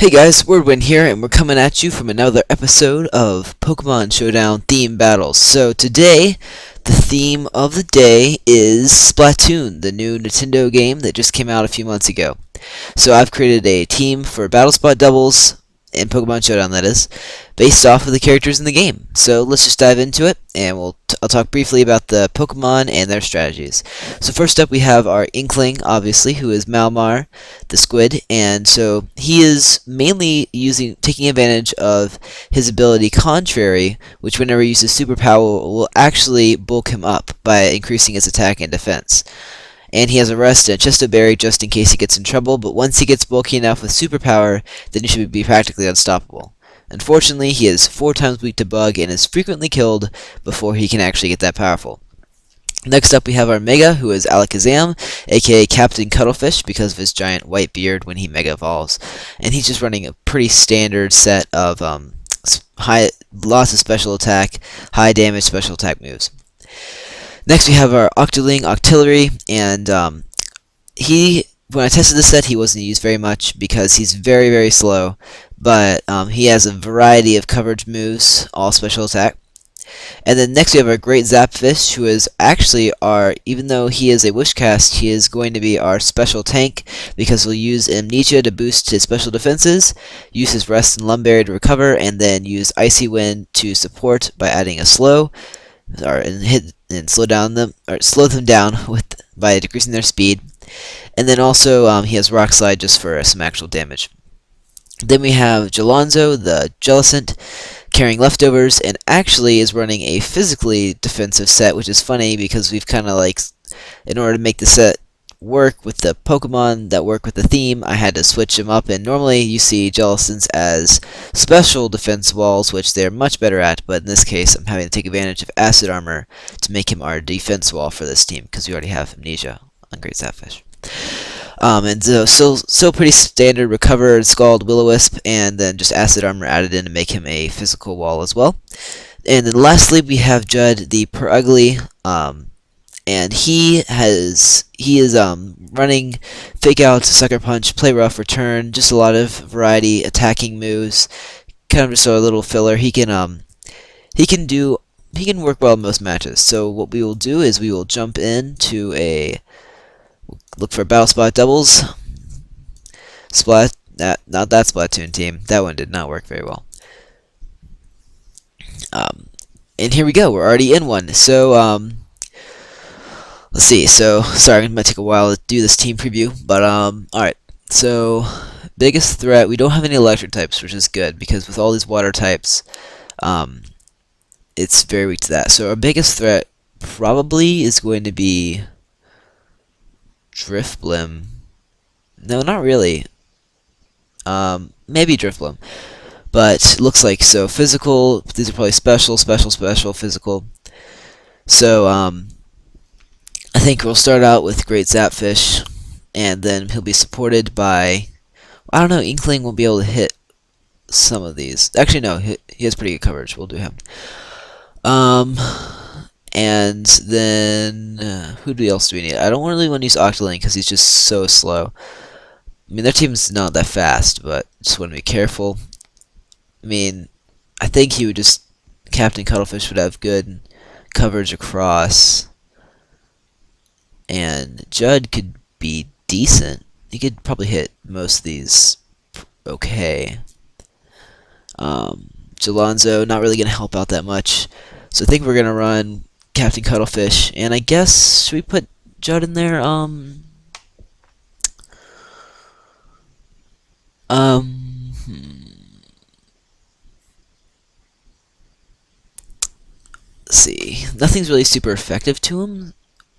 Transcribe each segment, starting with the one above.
Hey guys, Wordwin here, and we're coming at you from another episode of Pokemon Showdown theme battles. So today, the theme of the day is Splatoon, the new Nintendo game that just came out a few months ago. So I've created a team for Battle Spot doubles, in Pokemon Showdown that is, based off of the characters in the game. So let's just dive into it, and I'll talk briefly about the Pokemon and their strategies. So first up we have our Inkling, obviously, who is Malmar, the squid, and so he is mainly taking advantage of his ability Contrary, which whenever he uses superpower will actually bulk him up by increasing his attack and defense. And he has a rest and a chest of berry just in case he gets in trouble, but once he gets bulky enough with superpower, then he should be practically unstoppable. Unfortunately, he is 4 times weak to bug and is frequently killed before he can actually get that powerful. Next up we have our Mega, who is Alakazam, aka Captain Cuttlefish, because of his giant white beard when he Mega evolves. And he's just running a pretty standard set of lots of special attack, high damage special attack moves. Next we have our Octoling Octillery, and when I tested this set, he wasn't used very much because he's very, very slow, but he has a variety of coverage moves, all special attack. And then next we have our Great Zapfish, who is actually even though he is a Wish Cast, he is going to be our special tank, because we'll use Amnesia to boost his special defenses, use his Rest and Lumberry to recover, and then use Icy Wind to support by adding a slow, and slow them down by decreasing their speed. And then also he has Rock Slide just for some actual damage. Then we have Jalonzo, the Jellicent, carrying leftovers, and actually is running a physically defensive set, which is funny because we've kind of in order to make the set work with the Pokemon that work with the theme, I had to switch them up, and normally you see Jellicents as special defense walls, which they're much better at, but in this case I'm having to take advantage of Acid Armor to make him our defense wall for this team, because we already have Amnesia on Great Zapfish. And so pretty standard Recover, Scald, Will-O-Wisp, and then just Acid Armor added in to make him a physical wall as well. And then lastly we have Judd, the Perugly, and he is running Fake Out, Sucker Punch, Play Rough, Return, just a lot of variety attacking moves, kind of just a little filler. He can work well in most matches. So what we will do is we will jump into look for Battle Spot doubles. Not that Splatoon team. That one did not work very well. And here we go. We're already in one. So let's see. So sorry, it might take a while to do this team preview, but all right. So biggest threat. We don't have any electric types, which is good because with all these water types, it's very weak to that. So our biggest threat probably is going to be Drifblim. No, not really. Maybe Drifblim. But looks like so physical. These are probably special, physical. So I think we'll start out with Great Zapfish, and then he'll be supported by, I don't know, Inkling will be able to hit some of these. Actually, no, he has pretty good coverage. We'll do him. And then who else do we need? I don't really want to use Octoling because he's just so slow. I mean, their team's not that fast, but just want to be careful. I mean, I think Captain Cuttlefish would have good coverage across, and Judd could be decent. He could probably hit most of these okay. Jalonzo, not really going to help out that much. So I think we're going to run Captain Cuttlefish, and I guess, should we put Judd in there? Let's see. Nothing's really super effective to him.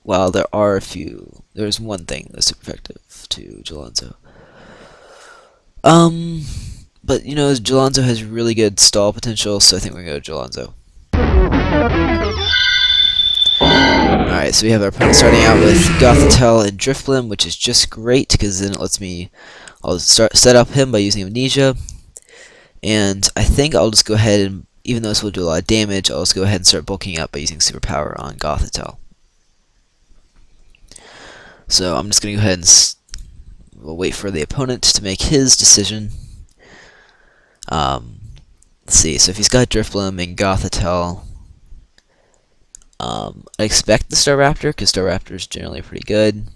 Well, there are a few. There's one thing that's super effective to Jalonzo. But you know, Jalonzo has really good stall potential, so I think we're gonna go to Jalonzo. Alright, so we have our opponent starting out with Gothitelle and Drifblim, which is just great because then it lets me. I'll set up him by using Amnesia, and I think I'll just go ahead and, even though this will do a lot of damage, I'll just go ahead and start bulking up by using Superpower on Gothitelle. So I'm just going to go ahead and we'll wait for the opponent to make his decision. Let's see. So if he's got Drifblim and Gothitelle, I expect the Staraptor because Staraptors generally pretty good.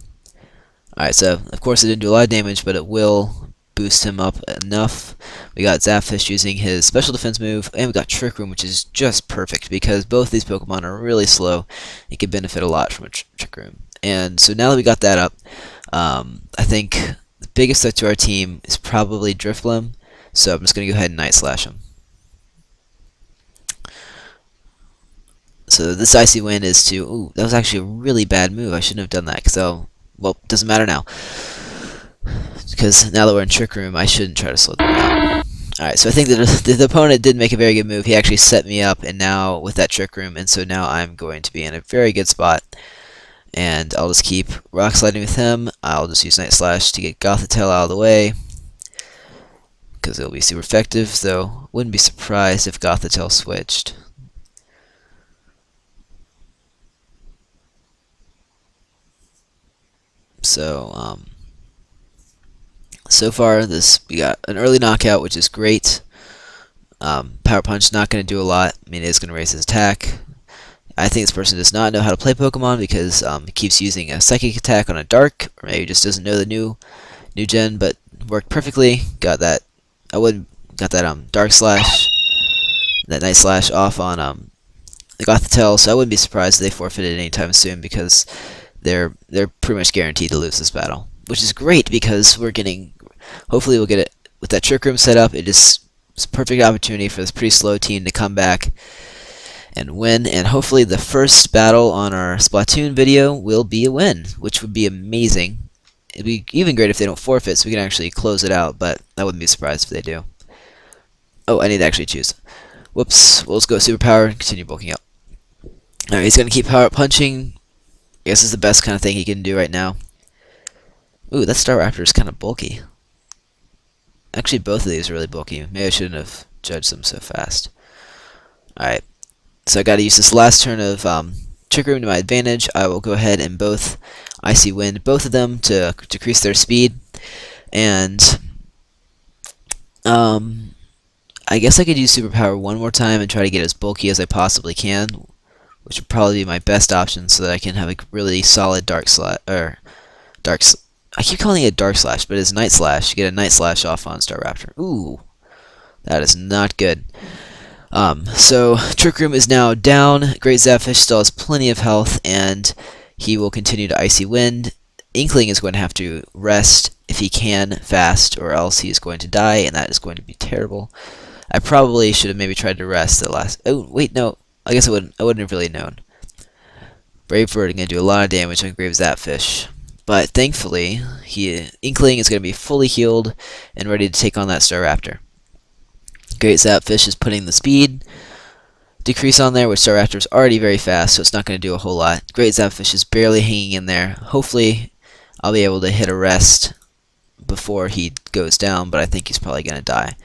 Alright, so of course it didn't do a lot of damage, but it will boost him up enough. We got Zapfish using his special defense move, and we got Trick Room, which is just perfect because both these Pokemon are really slow and can benefit a lot from a Trick Room. And so now that we got that up, I think the biggest threat to our team is probably Drifblim, so I'm just going to go ahead and Night Slash him. So this Icy Wind is to... Ooh, that was actually a really bad move. I shouldn't have done that, because well, doesn't matter now. Because now that we're in Trick Room, I shouldn't try to slow them down. Alright, so I think that the opponent did make a very good move. He actually set me up, and now with that Trick Room, and so now I'm going to be in a very good spot. And I'll just keep Rock Sliding with him. I'll just use Night Slash to get Gothitelle out of the way, because it'll be super effective, though wouldn't be surprised if Gothitelle switched. So, so far, we got an early knockout, which is great. Power Punch not going to do a lot. I mean, it is going to raise his attack. I think this person does not know how to play Pokemon because he keeps using a Psychic attack on a Dark, or maybe just doesn't know the new gen, but worked perfectly. Got that. Got that Dark Slash, that Night Slash off on the Gothitelle. So I wouldn't be surprised if they forfeited anytime soon because they're pretty much guaranteed to lose this battle, which is great because we're getting. Hopefully, we'll get it with that Trick Room set up. It's a perfect opportunity for this pretty slow team to come back and win. And hopefully, the first battle on our Splatoon video will be a win, which would be amazing. It'd be even great if they don't forfeit, so we can actually close it out. But I wouldn't be surprised if they do. Oh, I need to actually choose. Whoops. Well, let's go Superpower and continue bulking up. Alright, he's gonna keep power punching. I guess it's the best kind of thing he can do right now. Ooh, that Staraptor is kind of bulky. Actually, both of these are really bulky. Maybe I shouldn't have judged them so fast. Alright, so I gotta use this last turn of Trick Room to my advantage. I will go ahead and both Icy Wind both of them to decrease their speed. And, I guess I could use Superpower one more time and try to get as bulky as I possibly can, which would probably be my best option so that I can have a really solid I keep calling it Dark Slash, but it's Night Slash. Get a Night Slash off on Staraptor. Ooh, that is not good. So Trick Room is now down. Great Zapfish still has plenty of health, and he will continue to Icy Wind. Inkling is going to have to rest if he can fast, or else he is going to die, and that is going to be terrible. I probably should have maybe tried to rest the last... Oh, wait, no. I guess I wouldn't have really known. Brave Bird is going to do a lot of damage on Grave Zapfish. But thankfully, Inkling is going to be fully healed and ready to take on that Staraptor. Great Zapfish is putting the speed decrease on there, which Staraptor is already very fast, so it's not going to do a whole lot. Great Zapfish is barely hanging in there. Hopefully, I'll be able to hit a rest before he goes down, but I think he's probably going to die.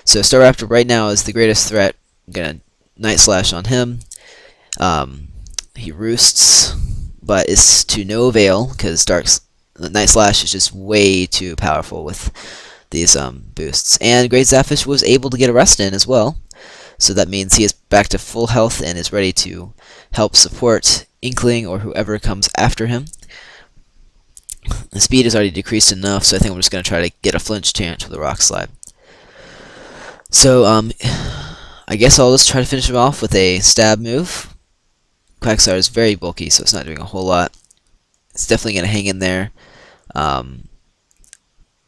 So Staraptor right now is the greatest threat. I'm going to Night Slash on him. He roosts, but it's to no avail because Night Slash is just way too powerful with these boosts. And Great Zapfish was able to get a rest in as well, so that means he is back to full health and is ready to help support Inkling or whoever comes after him. The speed is already decreased enough, so I think we're just going to try to get a flinch chance with a Rock Slide. So, I guess I'll just try to finish him off with a stab move. Quagsire is very bulky, so it's not doing a whole lot. It's definitely going to hang in there.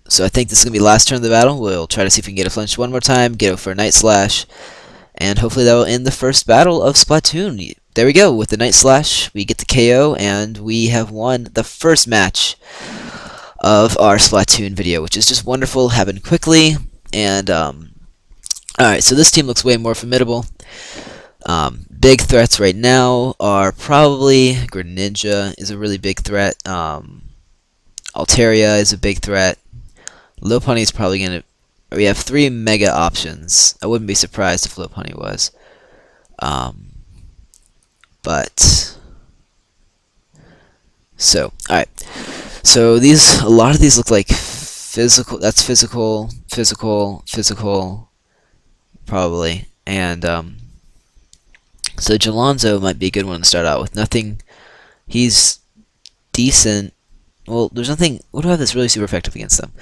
So I think this is going to be the last turn of the battle. We'll try to see if we can get a flinch one more time, get it for a Night Slash, and hopefully that will end the first battle of Splatoon. There we go, with the Night Slash, we get the KO, and we have won the first match of our Splatoon video, which is just wonderful, happened quickly, and, alright, so this team looks way more formidable. Big threats right now are probably Greninja is a really big threat. Altaria is a big threat. Lopunny is probably going to... We have 3 mega options. I wouldn't be surprised if Lopunny was. But... So, alright. So, a lot of these look like physical... That's physical, physical, physical, probably. And so Jalonzo might be a good one to start out with. Nothing. He's decent. Well, there's nothing. What do I have that's really super effective against them?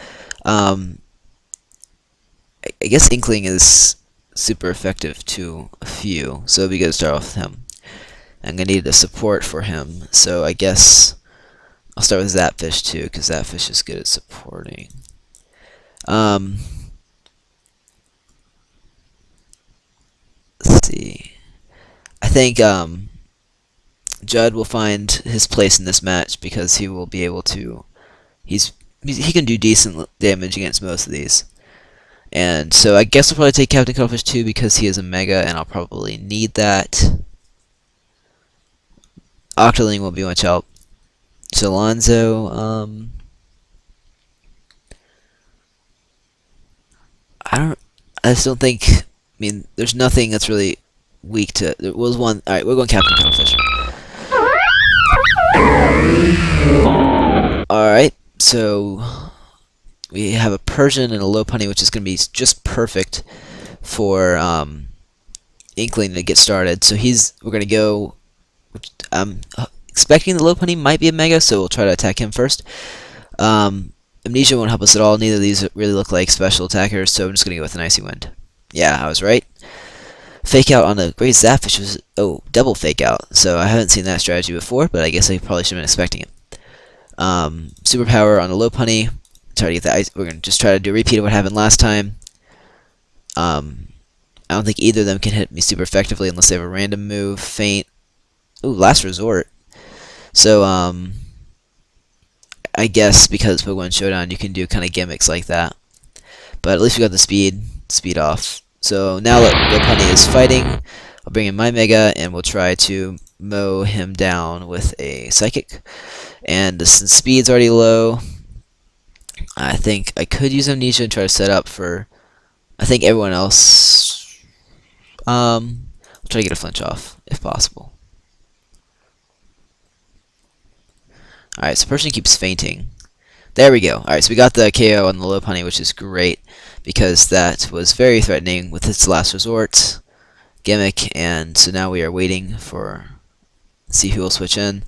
I guess Inkling is super effective to a few, so it'd be good to start off with him. I'm gonna need a support for him, so I guess I'll start with Zapfish too, because Zapfish is good at supporting. Let's see. I think Judd will find his place in this match because he will be able to. He can do decent damage against most of these. And so I guess I'll probably take Captain Cuttlefish too because he is a Mega, and I'll probably need that. Octoling won't be much help. Jalonzo, I just don't think. I mean, there's nothing that's really weak to. There was one. All right, we're going Captain Cuttlefish. All right, so we have a Persian and a Lopunny, which is going to be just perfect for Inkling to get started. So we're going to go. I'm expecting the Lopunny might be a Mega, so we'll try to attack him first. Amnesia won't help us at all. Neither of these really look like special attackers, so I'm just going to go with an Icy Wind. Yeah, I was right. Fake out on a Great Zapfish was, double fake out. So I haven't seen that strategy before, but I guess I probably should have been expecting it. Superpower on a Lopunny. Try to get that ice. We're going to just try to do a repeat of what happened last time. I don't think either of them can hit me super effectively unless they have a random move. Feint. Ooh, Last Resort. So, I guess because Pokemon Showdown, you can do kind of gimmicks like that. But at least we got the speed off. So now that Lopunny is fighting, I'll bring in my Mega, and we'll try to mow him down with a Psychic. And since speed's already low, I think I could use Amnesia and try to set up for, I think, everyone else. I'll try to get a flinch off, if possible. Alright, so person keeps fainting. There we go. Alright, so we got the KO on the Lopunny, which is great, because that was very threatening with its Last Resort gimmick, and so now we are waiting for, see who will switch in.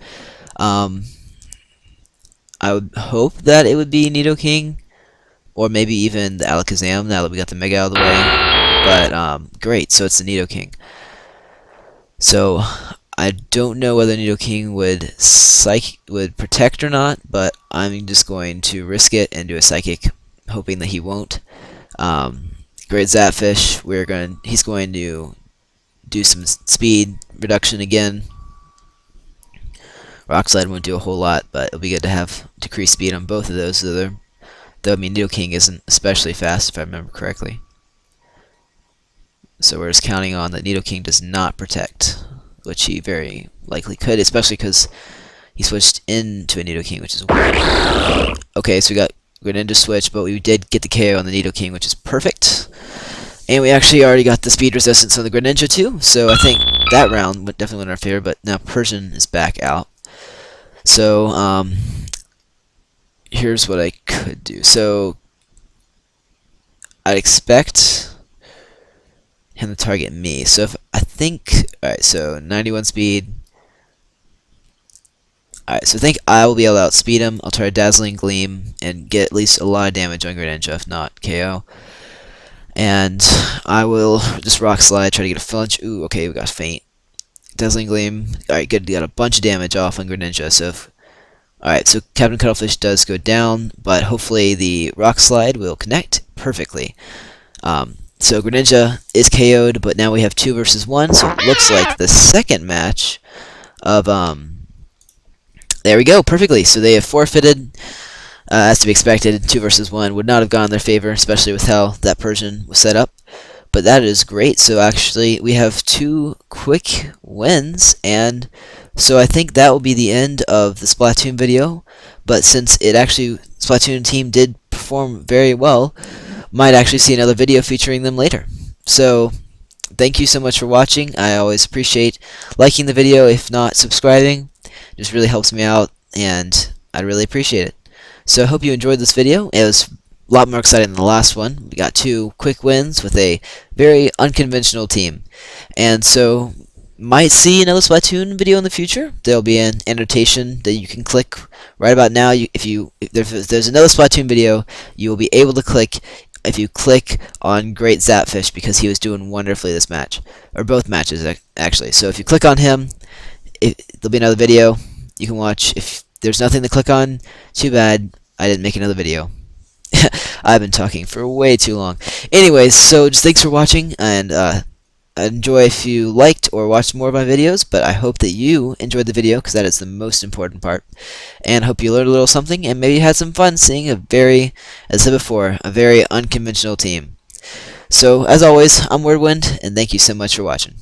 I would hope that it would be Nidoking, or maybe even the Alakazam, now that we got the Mega out of the way. But, great, so it's the Nidoking. So, I don't know whether Nidoking would protect or not, but I'm just going to risk it and do a Psychic, hoping that he won't. Great Zapfish, he's going to do some speed reduction again. Rock Slide won't do a whole lot, but it'll be good to have decreased speed on both of those. Though I mean, Nidoking isn't especially fast, if I remember correctly. So we're just counting on that Nidoking does not protect, which he very likely could, especially because he switched into a Nidoking, which is weird. Okay, so we got Greninja switch, but we did get the KO on the Nidoking, which is perfect. And we actually already got the speed resistance on the Greninja too, so I think that round definitely went in our favor, but now Persian is back out. So, here's what I could do. So, I'd expect him to target me. So, alright, so 91 speed. Alright, so I think I will be able to outspeed him. I'll try a Dazzling Gleam and get at least a lot of damage on Greninja, if not KO. And I will just Rock Slide, try to get a flinch. Ooh, okay, we got Feint. Dazzling Gleam. Alright, good. We got a bunch of damage off on Greninja. So, alright, so Captain Cuttlefish does go down, but hopefully the Rock Slide will connect perfectly. So Greninja is KO'd, but now we have 2 versus 1, so it looks like the second match of, there we go, perfectly. So they have forfeited, as to be expected. 2 versus 1 would not have gone in their favor, especially with how that Persian was set up. But that is great. So actually, we have 2 quick wins, and so I think that will be the end of the Splatoon video. But since Splatoon team did perform very well, might actually see another video featuring them later. So, thank you so much for watching. I always appreciate liking the video, if not subscribing. It just really helps me out, and I'd really appreciate it. So I hope you enjoyed this video. It was lot more exciting than the last one. We got 2 quick wins with a very unconventional team. And so, might see another Splatoon video in the future. There'll be an annotation that you can click right about now. If there's another Splatoon video, you will be able to click if you click on Great Zapfish, because he was doing wonderfully this match, or both matches actually. So if you click on him, there'll be another video you can watch. If there's nothing to click on, too bad I didn't make another video. I've been talking for way too long. Anyways, so just thanks for watching, and enjoy if you liked or watched more of my videos, but I hope that you enjoyed the video, because that is the most important part, and hope you learned a little something, and maybe had some fun seeing as I said before, a very unconventional team. So, as always, I'm Whirlwind, and thank you so much for watching.